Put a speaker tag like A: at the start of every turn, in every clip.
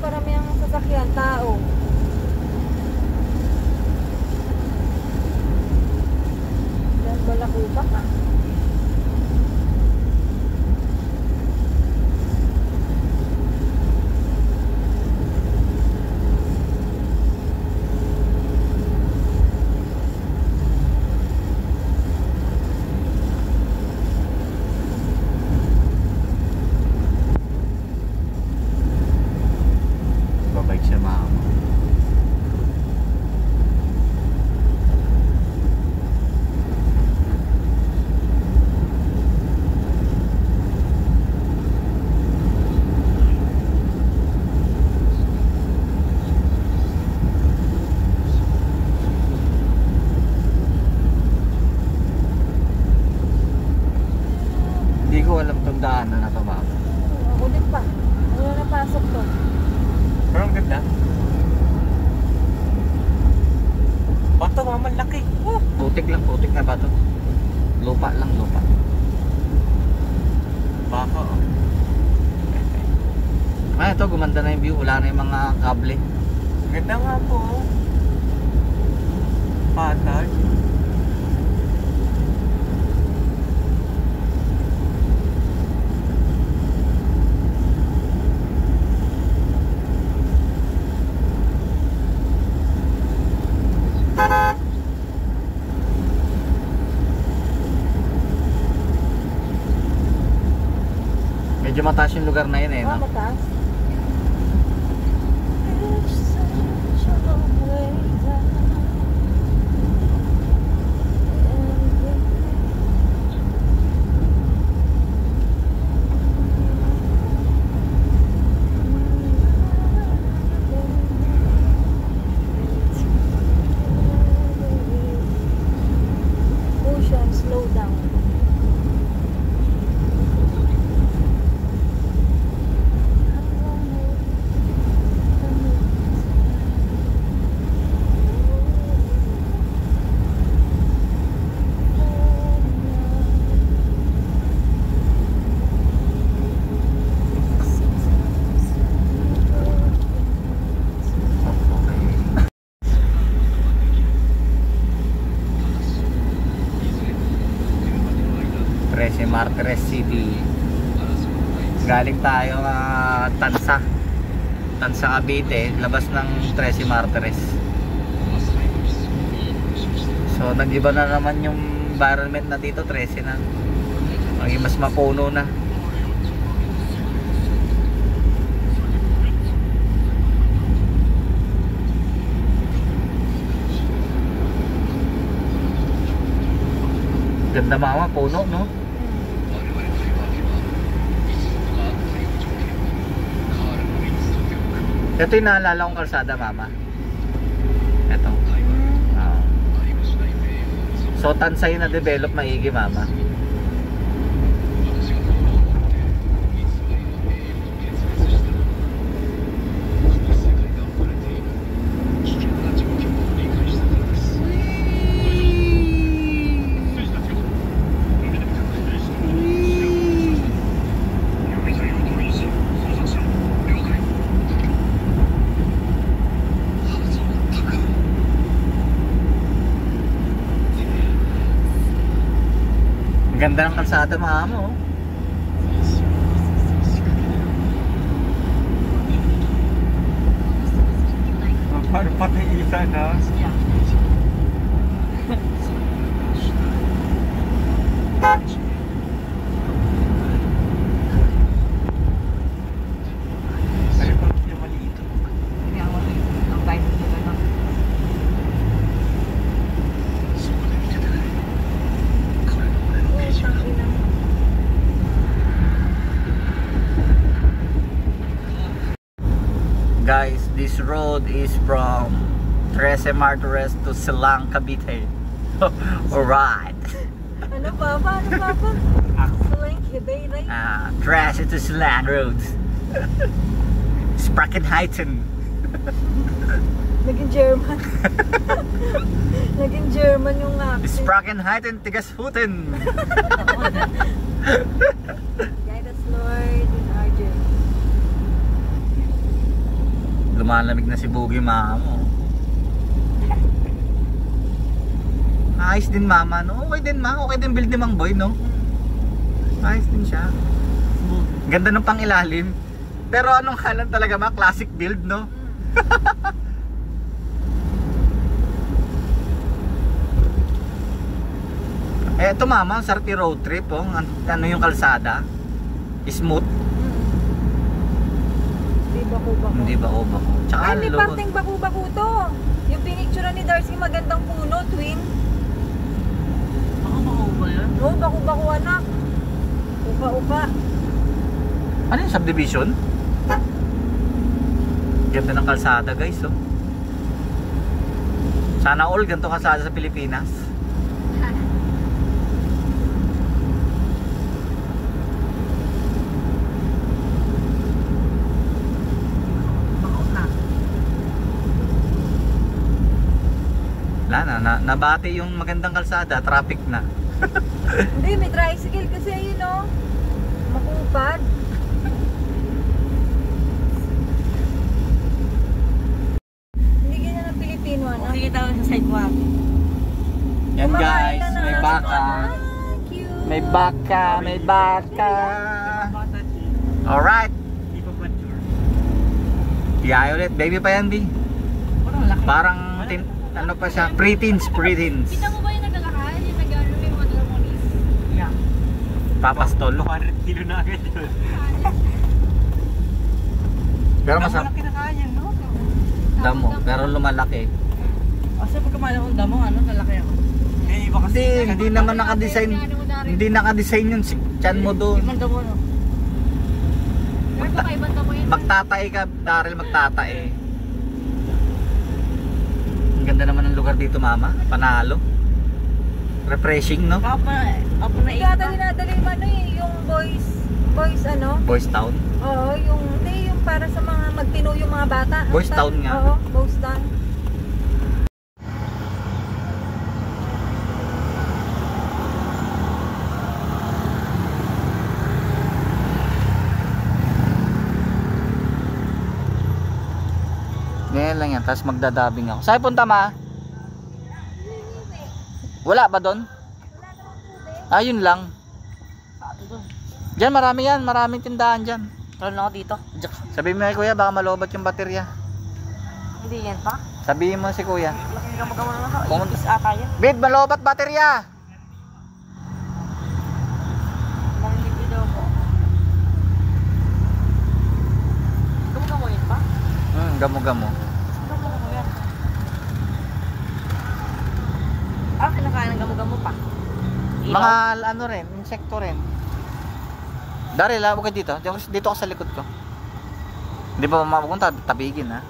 A: parami ang sasakyan, tao. Yan, Balakupak ah.
B: Hindi ko alam itong daanan na ito, ma'am.
A: Ako din pa. Ano na napasok to?
C: Pero ang ganda. Bato, mama, laki.
B: Putik lang, putik na ba ito? Lupa lang, lupa.
C: Baka, oh.
B: Ah, ito, gumanda na yung view. Wala na yung mga kable.
C: Ganda nga po, oh. Patag.
B: Medyo mataas yung lugar na yun eh,
A: Oh,
B: no?
A: mataas. Ocean, slow down.
B: Trece Martires City. Galing tayo Tansa Cavite, labas ng Trece Martires. So nag-iba na naman yung environment na dito. 13 na, maging mas mapuno na. Ganda, mama, puno, no? Ito yung naalala kong kalsada, mama. Ito. So Tansay na develop maigi, mama. Ganda ng kalsada, mama, oh.
C: Paano pati isa na? Ay, bakit yung maliit?
B: Guys, this road is from Trece Martires to Silang, Cavite. Alright.
A: Ano pa ba? Ano pa ba? Silang, Cavite, right?
B: Trece to Silang Road. Sprackenheiten.
A: Naging German. Naging German yung accent.
B: Sprackenheiten, Tigasfuten.
A: Guide us, Lord, in our journey.
B: lumalamig na si Boogie, mama mo. Ayos din mama, no? Okay din ma, okay din build ni Mang Boy, no? Ayos din siya. Ganda ng pangilalim. Pero anong halan talaga ma? Classic build, no? Eto mama, sarap yung road trip, oh. Ano yung kalsada? Smooth.
A: Hindi bako-bako.
B: Hindi bako-bako. Tsaka
A: Ay, may
B: load.
A: parting bako-bako to. Yung pinicture ni Darcy, magandang puno, twin.
C: Bako ba yan?
A: Oo, bako-bako anak. Upa-upa.
B: Ano yung subdivision? Ganda ng kalsada guys, oh. Sana all ganito kalsada sa Pilipinas. Wala na, nabati yung magandang kalsada, traffic na.
A: Hindi, may tricycle kasi ayun o. Makupad. Hindi ganyan ang Pilipino, ano?
D: Sige tayo sa sidewalk.
B: Yan
A: Kumakain
B: guys,
A: na
B: may
A: ng-
B: baka.
A: Ah, cute.
B: May baka, may baka. Alright.
C: Hindi pa mature.
B: Tiyay ulit, baby pa yan, B.
D: Parang laki.
B: Parang, ano pa siya, preteens, preteens.
E: Kita mo ba yung naglalakad? Yung nag-ano yung mga Dramonis?
D: Yeah.
B: Papastol.
C: 200 kilo na agad yun.
B: Pero masarap.
C: Malaki na kaya, no?
B: Damo, pero lumalaki.
D: Kasi pag kumain akong damo, ano, lalaki ako.
C: Eh, iba kasi.
B: Hindi naman nakadesign. Hindi nakadesign yun si chan mo doon.
D: Ibang damo, no?
E: Pero kakaibang mo yun.
B: Magtatay ka, Daryl, magtatay. Ang ganda naman ng lugar dito, mama. Panalo. Refreshing, no?
D: Ako na
A: Kaya dinadali mo ano eh, yung boys ano?
B: Boys Town.
A: Oo, hindi yung para sa mga magtino yung mga bata.
B: Boys
A: Ang
B: Town nga.
A: Oo, Boys Town.
B: Ganyan lang yan, tapos magdadabing ako. Saan punta, ma? Wala ba doon? Ayun lang. Diyan marami yan, maraming tindahan dyan.
D: Tara na ako dito. Jack.
B: Sabihin mo kay kuya, baka malobat yung baterya.
D: Hindi yan pa.
B: Sabihin mo si kuya.
D: Laking gamagawa na ako.
B: Pumunta-
D: Ipis ata yan.
B: Bid, malobat baterya!
D: Manginipid daw ko. Gamagawa yan pa?
B: Gamo-gamo.
D: Gamagawa yan. Ah, kinakain ng gamagawa pa.
B: Mga ano rin, insekto rin. Daryl, huwag ka dito. Dito ako sa likod ko. Hindi pa mapupunta, tabigin ha.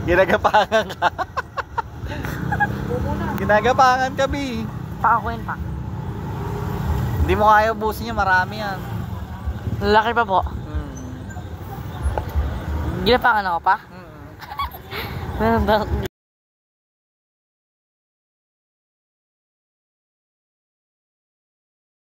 B: Ginagapangan ka. Ginagapangan ka, B.
D: Pa ako yun pa.
B: Hindi mo kaya ubusin niya, marami yan.
D: Laki pa po. Ginapangan ako pa?
B: Mm.
D: Meron ba?